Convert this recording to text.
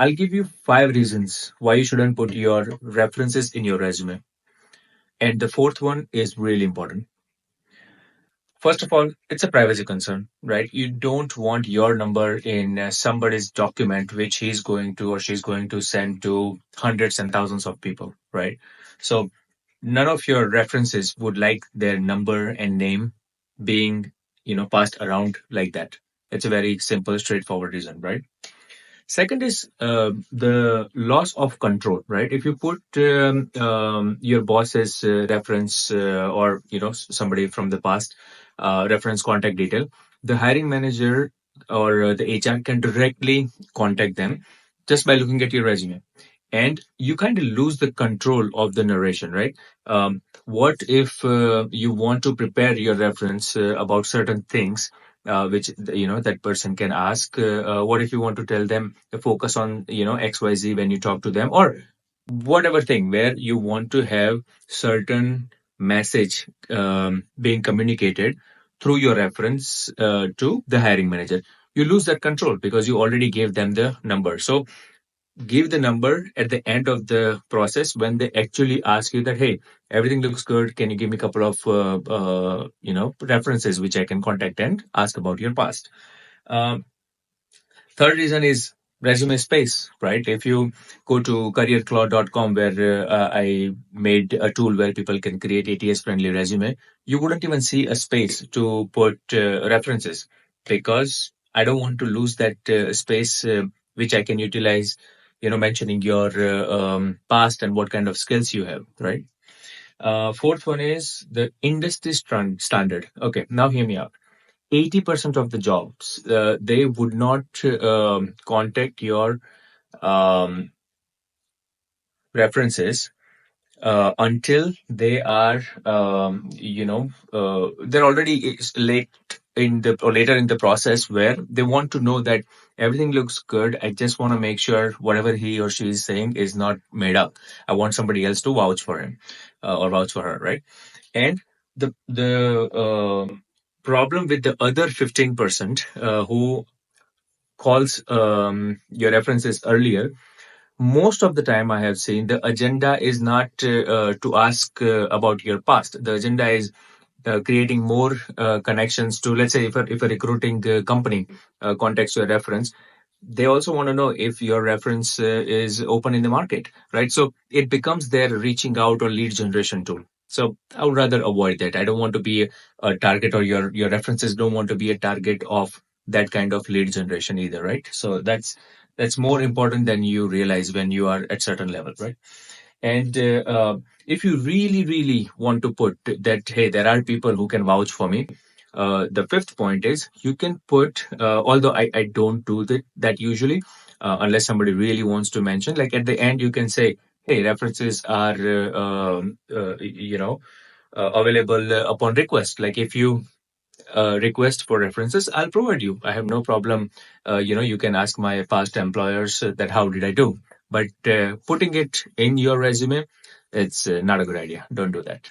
I'll give you 5 reasons why you shouldn't put your references in your resume. And the fourth one is really important. First of all, it's a privacy concern, right? You don't want your number in somebody's document, which he's going to or she's going to send to hundreds and thousands of people, right? So none of your references would like their number and name being, passed around like that. It's a very simple, straightforward reason, right? Second is the loss of control, right? If you put your boss's reference or somebody from the past reference contact detail, the hiring manager or the HR can directly contact them just by looking at your resume, and you kind of lose the control of the narration, right? What if you want to prepare your reference about certain things? Which that person can ask. What if you want to tell them to focus on XYZ when you talk to them, or whatever thing where you want to have certain message being communicated through your reference to the hiring manager? You lose that control because you already gave them the number. So give the number at the end of the process when they actually ask you that, hey, everything looks good, can you give me a couple of references which I can contact and ask about your past. um, Third reason is resume space, right? If you go to careerclaw.com, where I made a tool where people can create ATS-friendly resume, you wouldn't even see a space to put references, because I don't want to lose that space which I can utilize, mentioning your past and what kind of skills you have, right? Fourth one is the industry standard. Okay, now hear me out. 80% of the jobs, they would not contact your um, references until they are, they're already late in the or later in the process, where they want to know that everything looks good. I just want to make sure whatever he or she is saying is not made up. I want somebody else to vouch for him or vouch for her, right? And the problem with the other 15% who calls your references earlier, most of the time I have seen the agenda is not to ask about your past. The agenda is creating more connections to, let's say, if a recruiting company contacts your reference, they also want to know if your reference is open in the market, right? So it becomes their reaching out or lead generation tool. So I would rather avoid that. I don't want to be a target, or your references don't want to be a target of that kind of lead generation either, right? So that's more important than you realize when you are at certain level, right? And if you really, really want to put that, hey, there are people who can vouch for me, the fifth point is you can put, although I don't do that usually, unless somebody really wants to mention, like at the end, you can say, hey, references are, available upon request. Like if you request for references, I'll provide you. I have no problem. You can ask my past employers that how did I do. But putting it in your resume, it's not a good idea. Don't do that.